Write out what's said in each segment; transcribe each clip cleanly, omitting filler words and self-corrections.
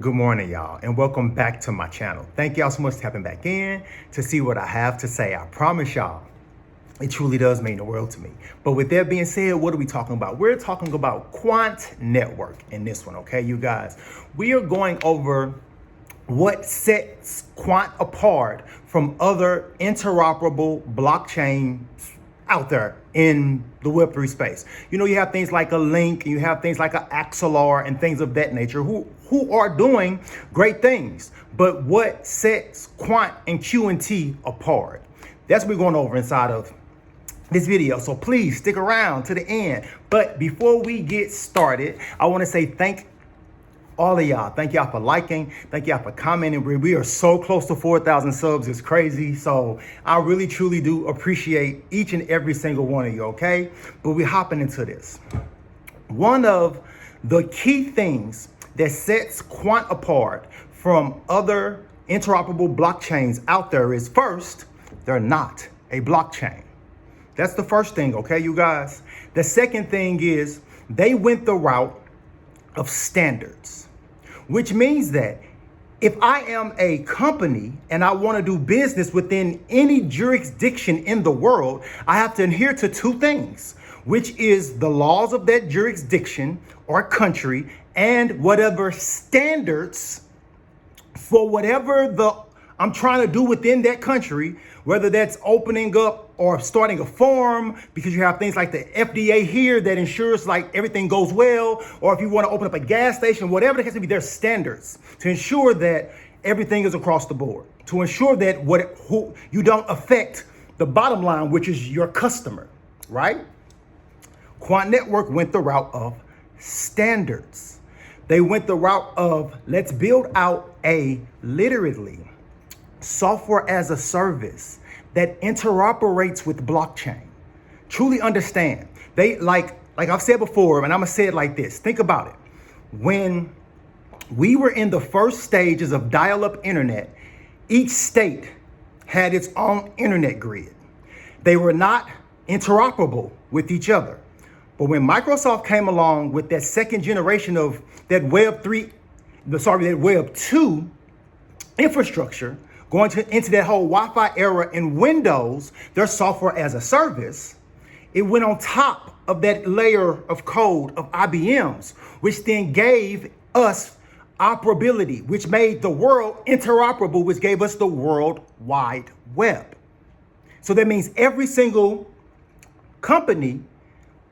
Good morning, y'all, and welcome back to my channel. Thank y'all so much for tapping back in to see what I have to say. I promise y'all, it truly does mean the world to me. But with that being said, what are we talking about? We're talking about Quant Network in this one, okay, you guys? We are going over what sets Quant apart from other interoperable blockchains out there in the Web3 space. You know, you have things like a Link, you have things like a Axelar and things of that nature who are doing great things. But what sets Quant and QNT apart? That's what we're going over inside of this video. So please stick around to the end. But before we get started, I want to say thank all of y'all. Thank y'all for liking. Thank y'all for commenting. We are so close to 4,000 subs. It's crazy. So I really, truly do appreciate each and every single one of you, okay? But we're hopping into this. One of the key things that sets Quant apart from other interoperable blockchains out there is, first, they're not a blockchain. That's the first thing, okay, you guys? The second thing is they went the route of standards, which means that if I am a company and I want to do business within any jurisdiction in the world, I have to adhere to two things, which is the laws of that jurisdiction or country and whatever standards for whatever I'm trying to do within that country, whether that's opening up or starting a farm, because you have things like the FDA here that ensures like everything goes well, or if you want to open up a gas station, whatever the case may be, there's standards to ensure that everything is across the board, to ensure that you don't affect the bottom line, which is your customer, right? Quant Network went the route of standards. They went the route of let's build out a literally software as a service that interoperates with blockchain. Truly understand. They like I've said before, and I'm gonna say it like this. Think about it. When we were in the first stages of dial-up internet, each state had its own internet grid. They were not interoperable with each other. But when Microsoft came along with that second generation of that Web 2 infrastructure, going into that whole Wi-Fi era in Windows, their software as a service, it went on top of that layer of code of IBM's, which then gave us operability, which made the world interoperable, which gave us the World Wide Web. So that means every single company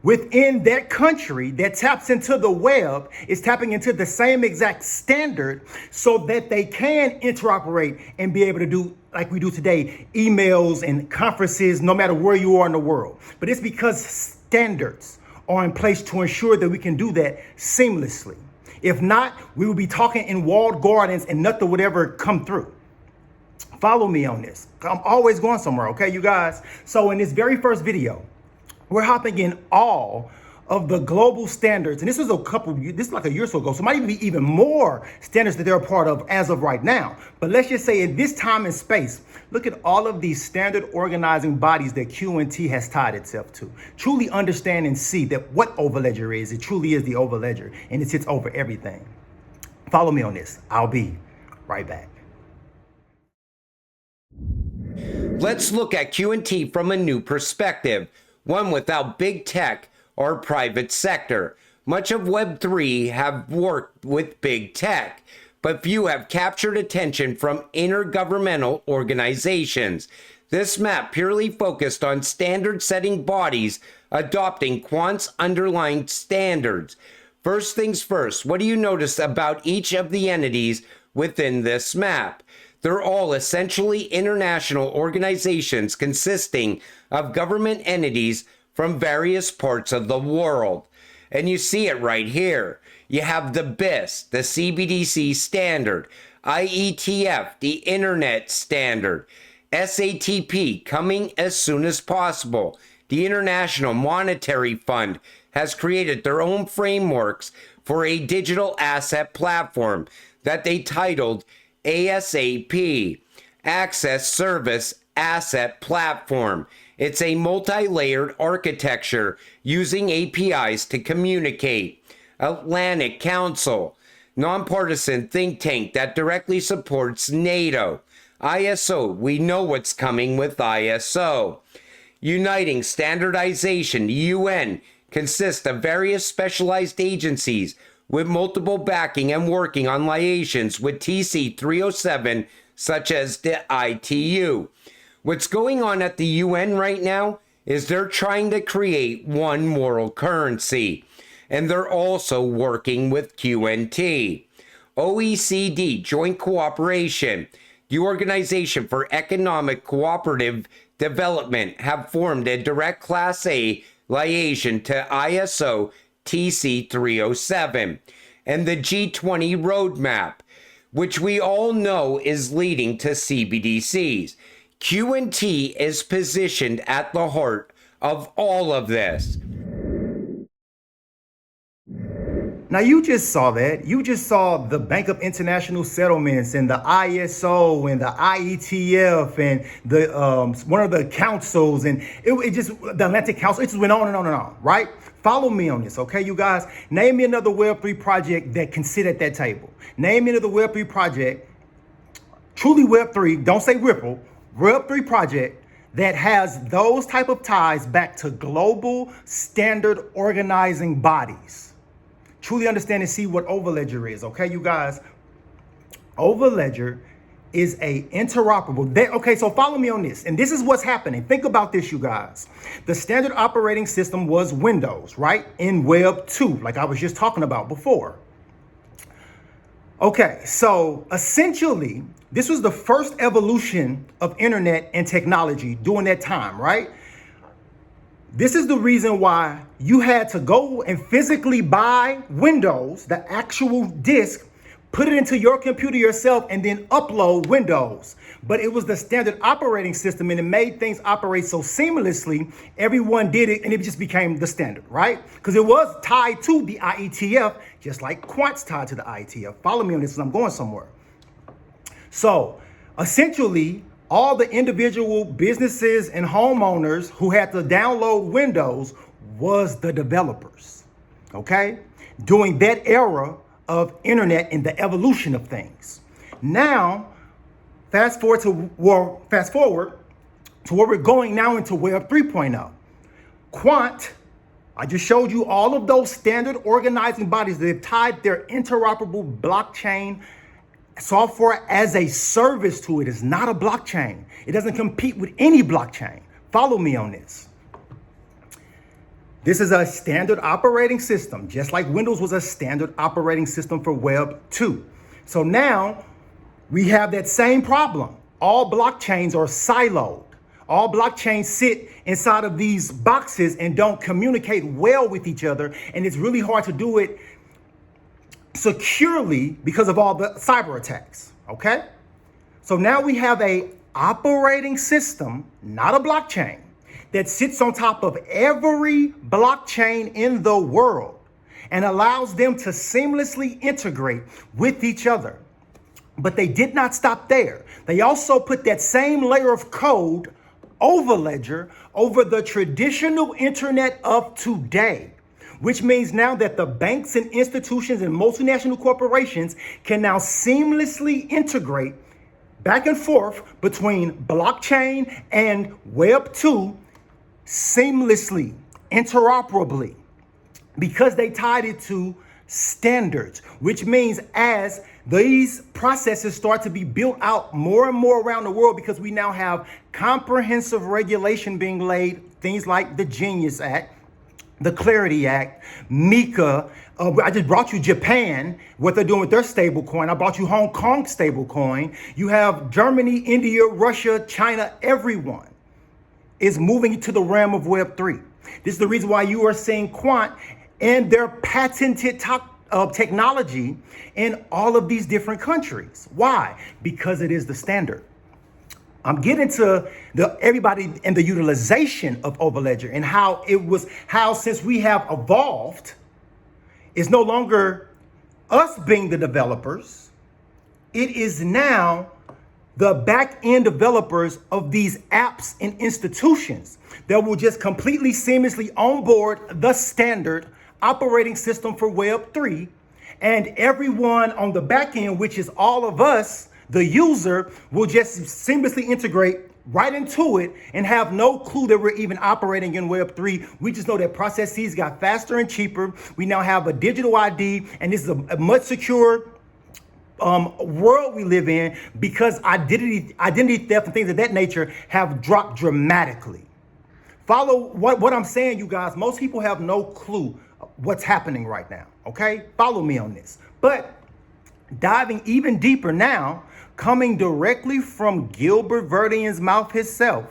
within that country that taps into the web is tapping into the same exact standard so that they can interoperate and be able to do, like we do today, emails and conferences, no matter where you are in the world. But it's because standards are in place to ensure that we can do that seamlessly. If not, we will be talking in walled gardens and nothing would ever come through. Follow me on this. I'm always going somewhere, okay, you guys? So in this very first video, we're hopping in all of the global standards. And this is like a year or so ago. So it might be even more standards that they're a part of as of right now. But let's just say in this time and space, look at all of these standard organizing bodies that QNT has tied itself to. Truly understand and see that what Overledger is. It truly is the Overledger, and it sits over everything. Follow me on this. I'll be right back. Let's look at QNT from a new perspective. One without big tech or private sector. Much of Web3 have worked with big tech, but few have captured attention from intergovernmental organizations. This map purely focused on standard-setting bodies adopting Quant's underlying standards. First things first, what do you notice about each of the entities within this map? They're all essentially international organizations consisting of government entities from various parts of the world. And you see it right here. You have the BIS, the CBDC standard, IETF, the Internet standard, SATP coming as soon as possible. The International Monetary Fund has created their own frameworks for a digital asset platform that they titled ASAP, Access Service Asset Platform. It's a multi-layered architecture using APIs to communicate. Atlantic Council, nonpartisan think tank that directly supports NATO. ISO, we know what's coming with ISO. Uniting standardization, the UN consists of various specialized agencies with multiple backing and working on liaisons with TC 307, such as the ITU. What's going on at the UN right now is they're trying to create one world currency, and they're also working with QNT. OECD, Joint Cooperation, the Organization for Economic Cooperative Development, have formed a direct Class A liaison to ISO TC 307, and the G20 roadmap, which we all know is leading to CBDCs. QNT is positioned at the heart of all of this. Now you just saw that. You just saw the Bank of International Settlements and the ISO and the IETF and the one of the councils, and it just the Atlantic Council. It just went on and on and on, right? Follow me on this, okay, you guys? Name me another Web3 project that can sit at that table. Name me another Web3 project, truly Web3, don't say Ripple, Web3 project that has those type of ties back to global standard organizing bodies. Truly understand and see what Overledger is, okay, you guys? Overledger is a interoperable. Okay, so follow me on this. And this is what's happening. Think about this, you guys. The standard operating system was Windows, right? In Web 2, like I was just talking about before. Okay, so essentially, this was the first evolution of internet and technology during that time, right? This is the reason why you had to go and physically buy Windows, the actual disk, put it into your computer yourself, and then upload Windows. But it was the standard operating system, and it made things operate so seamlessly. Everyone did it, and it just became the standard, right? Because it was tied to the IETF, just like Quant's tied to the IETF. Follow me on this, because I'm going somewhere. So essentially, all the individual businesses and homeowners who had to download Windows was the developers, okay? During that era of internet and the evolution of things. Now, fast forward to where we're going now into Web 3.0. Quant, I just showed you all of those standard organizing bodies that have tied their interoperable blockchain software as a service to it. Is not a blockchain. It doesn't compete with any blockchain. Follow me on this. This is a standard operating system, just like Windows was a standard operating system for Web 2. So now we have that same problem. All blockchains are siloed. All blockchains sit inside of these boxes and don't communicate well with each other. And it's really hard to do it securely because of all the cyber attacks, okay? So now we have a operating system, not a blockchain, that sits on top of every blockchain in the world and allows them to seamlessly integrate with each other. But they did not stop there. They also put that same layer of code, Overledger, over the traditional internet of today, which means now that the banks and institutions and multinational corporations can now seamlessly integrate back and forth between blockchain and Web 2 seamlessly, interoperably, because they tied it to standards, which means as these processes start to be built out more and more around the world, because we now have comprehensive regulation being laid, things like the Genius Act, the Clarity Act, MiCA. I just brought you Japan, what they're doing with their stablecoin. I brought you Hong Kong stablecoin. You have Germany, India, Russia, China, everyone is moving to the realm of Web 3. This is the reason why you are seeing Quant and their patented technology in all of these different countries. Why? Because it is the standard. I'm getting to everybody and the utilization of Overledger and how since we have evolved, it's no longer us being the developers. It is now the back-end developers of these apps and institutions that will just completely seamlessly onboard the standard operating system for Web 3 And everyone on the back end, which is all of us, the user, will just seamlessly integrate right into it and have no clue that we're even operating in Web3. We just know that processes got faster and cheaper. We now have a digital ID, and this is a much secure world we live in, because identity theft and things of that nature have dropped dramatically. Follow what I'm saying, you guys. Most people have no clue what's happening right now, okay? Follow me on this. But diving even deeper now, coming directly from Gilbert Verdian's mouth himself,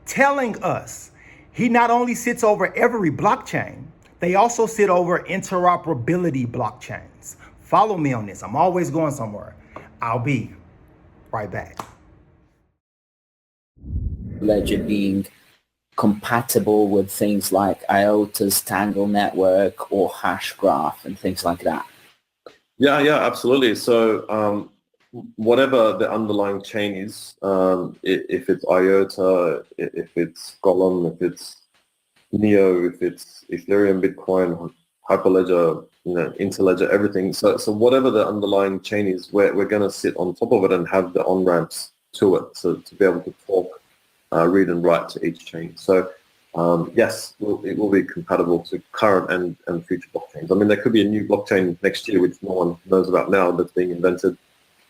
telling us he not only sits over every blockchain, they also sit over interoperability blockchains. Follow me on this. I'm always going somewhere. I'll be right back. Ledger being compatible with things like IOTA's Tangle network or Hashgraph and things like that. Yeah, absolutely. So whatever the underlying chain is, if it's IOTA, if it's Golem, if it's Neo, if it's Ethereum, Bitcoin, Hyperledger, Interledger, everything. So whatever the underlying chain is, we're going to sit on top of it and have the on-ramps to it, so to be able to talk, read and write to each chain. So yes, it will be compatible to current and future blockchains. I mean, there could be a new blockchain next year, which no one knows about now, that's being invented.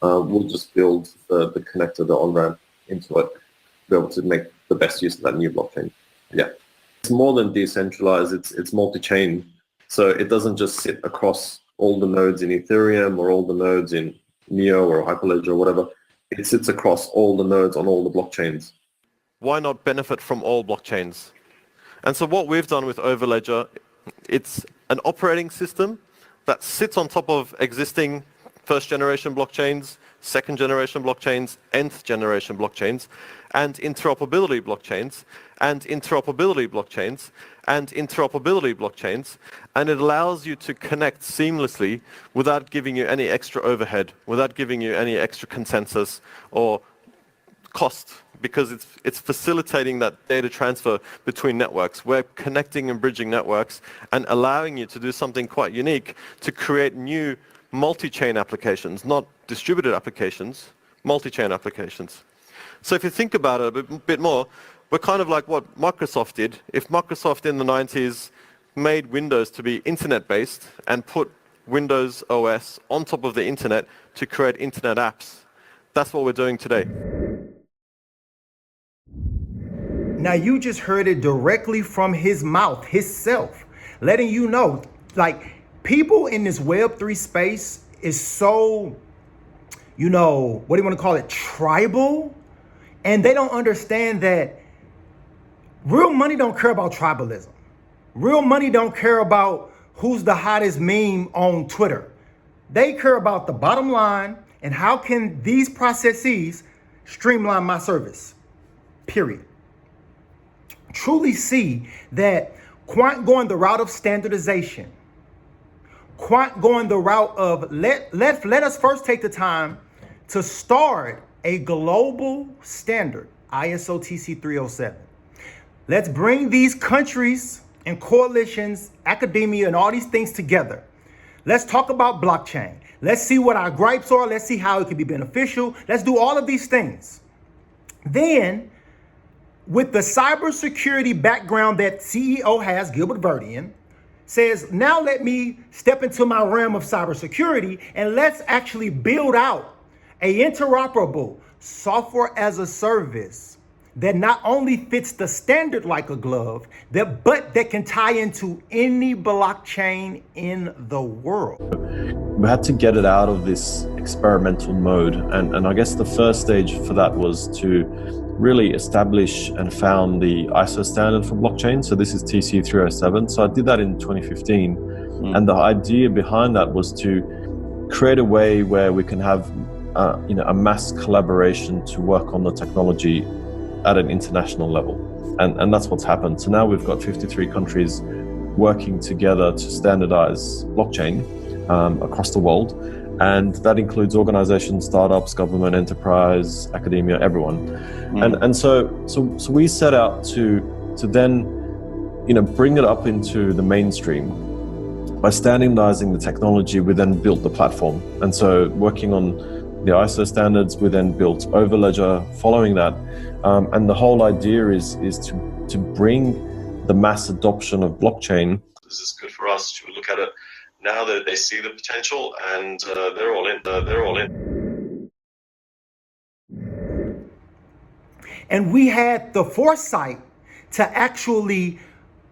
We'll just build the connector, the on-ramp into it, to be able to make the best use of that new blockchain. Yeah. It's more than decentralized, it's multi-chain. So it doesn't just sit across all the nodes in Ethereum or all the nodes in Neo or Hyperledger or whatever. It sits across all the nodes on all the blockchains. Why not benefit from all blockchains? And so what we've done with Overledger, it's an operating system that sits on top of existing first-generation blockchains, second-generation blockchains, nth-generation blockchains, and interoperability blockchains, and interoperability blockchains, and interoperability blockchains, and it allows you to connect seamlessly without giving you any extra overhead, without giving you any extra consensus or cost, because it's facilitating that data transfer between networks. We're connecting and bridging networks and allowing you to do something quite unique, to create new multi-chain applications, not distributed applications, multi-chain applications. So if you think about it a bit more, we're kind of like what Microsoft did. If Microsoft in the 90s made Windows to be internet-based and put Windows OS on top of the internet to create internet apps, that's what we're doing today. Now you just heard it directly from his mouth, himself, letting you know, like, people in this Web3 space is so, what do you want to call it, tribal, and they don't understand that real money don't care about tribalism. Real money don't care about who's the hottest meme on Twitter. They care about the bottom line and how can these processes streamline my service, period. Truly see that Quant going the route of standardization, Quant going the route of let us first take the time to start a global standard, ISO TC 307. Let's bring these countries and coalitions, academia, and all these things together. Let's talk about blockchain. Let's see what our gripes are. Let's see how it can be beneficial. Let's do all of these things. Then, with the cybersecurity background that CEO has, Gilbert Verdian, says, now let me step into my realm of cybersecurity and let's actually build out a interoperable software as a service that not only fits the standard like a glove, but that can tie into any blockchain in the world. We had to get it out of this experimental mode. And I guess the first stage for that was to really establish and found the ISO standard for blockchain. So this is TC 307. So I did that in 2015. And the idea behind that was to create a way where we can have a mass collaboration to work on the technology at an international level. And that's what's happened. So now we've got 53 countries working together to standardize blockchain across the world. And that includes organizations, startups, government, enterprise, academia, everyone. And so we set out to then, bring it up into the mainstream by standardizing the technology, we then built the platform. And so working on the ISO standards, we then built Overledger following that. And the whole idea is to bring the mass adoption of blockchain. This is good for us to look at it now that they see the potential, and they're all in. They're all in. And we had the foresight to actually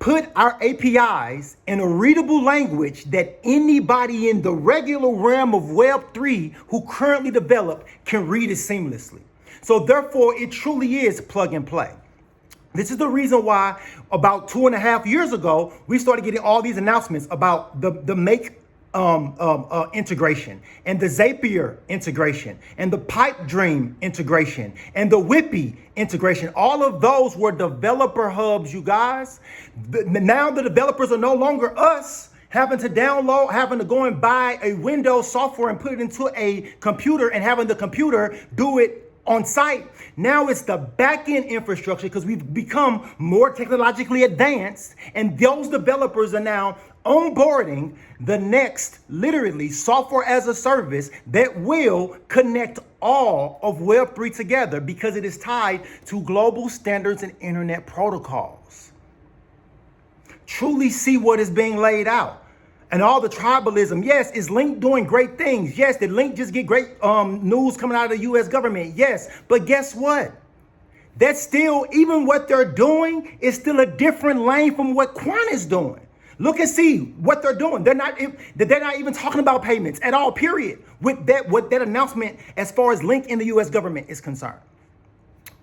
put our APIs in a readable language that anybody in the regular realm of Web3 who currently develop can read it seamlessly. So therefore, it truly is plug and play. This is the reason why about 2.5 years ago, we started getting all these announcements about the Make integration and the Zapier integration and the Pipe Dream integration and the Whippy integration. All of those were developer hubs, you guys. Now the developers are no longer us having to download, having to go and buy a Windows software and put it into a computer and having the computer do it on site. Now it's the back-end infrastructure because we've become more technologically advanced, and those developers are now onboarding the next, literally, software as a service that will connect all of Web3 together because it is tied to global standards and internet protocols. Truly see what is being laid out. And all the tribalism, yes, is Link doing great things? Yes, did Link just get great news coming out of the US government? Yes, but guess what? That's still, even what they're doing is still a different lane from what Quant is doing. Look and see what they're doing. They're not even talking about payments at all, period, with that announcement as far as Link in the US government is concerned.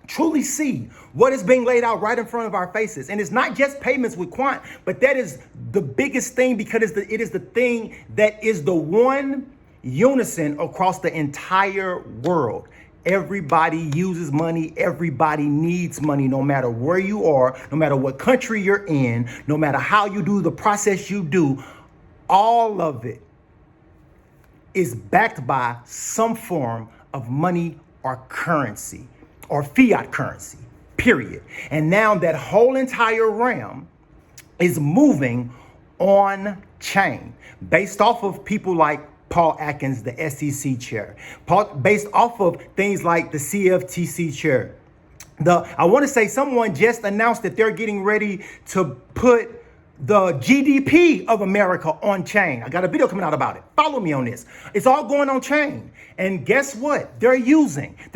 Truly see what is being laid out right in front of our faces. And it's not just payments with Quant, but that is the biggest thing because it is the thing that is the one unison across the entire world. Everybody uses money. Everybody needs money, no matter where you are, no matter what country you're in, no matter how you do the process you do. All of it is backed by some form of money or currency or fiat currency, period. And now that whole entire realm is moving on chain based off of people like Paul Atkins, the SEC chair, based off of things like the CFTC chair. I want to say someone just announced that they're getting ready to put the GDP of America on chain. I got a video coming out about it. Follow me on this. It's all going on chain. And guess what? They're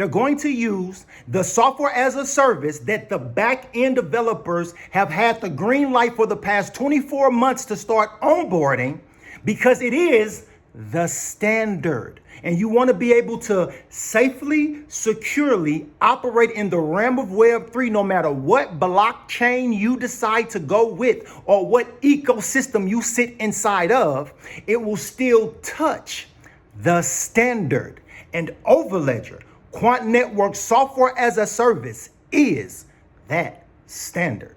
going to use the software as a service that the back end developers have had the green light for the past 24 months to start onboarding because it is the standard. And you want to be able to safely, securely operate in the realm of Web3, no matter what blockchain you decide to go with or what ecosystem you sit inside of, it will still touch the standard. And Overledger Quant Networks software as a service is that standard.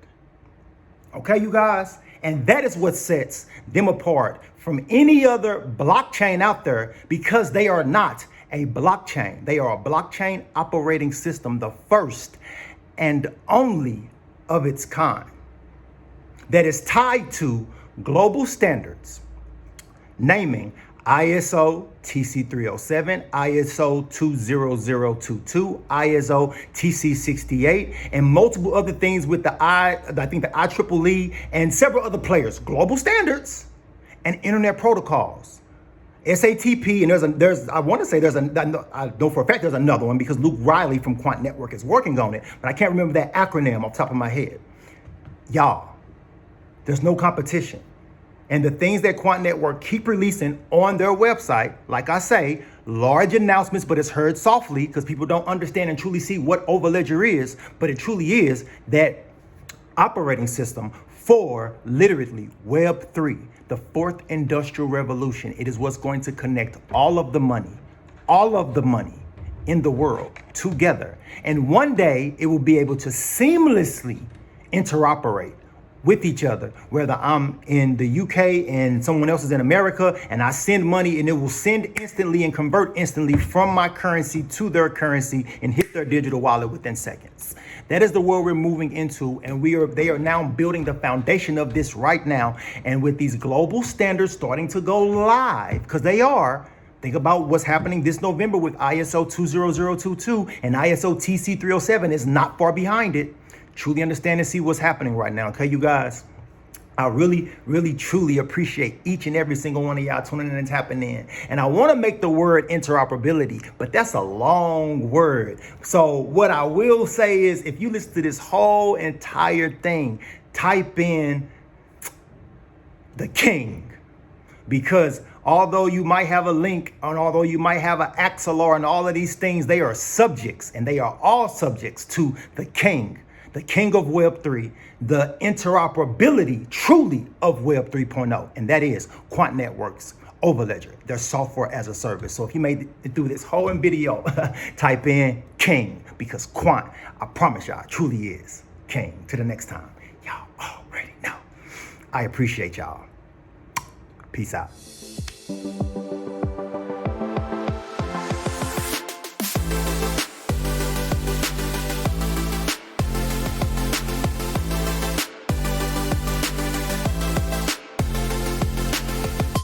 Okay, you guys? And that is what sets them apart from any other blockchain out there because they are not a blockchain. They are a blockchain operating system, the first and only of its kind that is tied to global standards, naming ISO TC307, ISO 20022, ISO TC68, and multiple other things with the IEEE and several other players. Global standards and internet protocols. SATP, and I want to say I know for a fact there's another one because Luke Riley from Quant Network is working on it, but I can't remember that acronym off the top of my head. Y'all, there's no competition. And the things that Quant Network keep releasing on their website, like I say, large announcements, but it's heard softly because people don't understand and truly see what Overledger is, but it truly is that operating system for literally Web3, the fourth industrial revolution. It is what's going to connect all of the money in the world together. And one day it will be able to seamlessly interoperate with each other, whether I'm in the UK and someone else is in America, and I send money and it will send instantly and convert instantly from my currency to their currency and hit their digital wallet within seconds. That is the world we're moving into, and they are now building the foundation of this right now. And with these global standards starting to go live, because they are, think about what's happening this November with ISO 20022 and ISO TC 307 is not far behind it. Truly understand and see what's happening right now. Okay, you guys, I really, really, truly appreciate each and every single one of y'all tuning in and tapping in. And I want to make the word interoperability, but that's a long word. So what I will say is, if you listen to this whole entire thing, type in the king, because although you might have a link and although you might have an Axelar and all of these things, they are subjects, and they are all subjects to the king of Web3, the interoperability truly of Web 3.0, and that is Quant Networks, Overledger, their software as a service. So if you made it through this whole video, type in king, because Quant, I promise y'all, truly is king. Till the next time, y'all already know. I appreciate y'all. Peace out.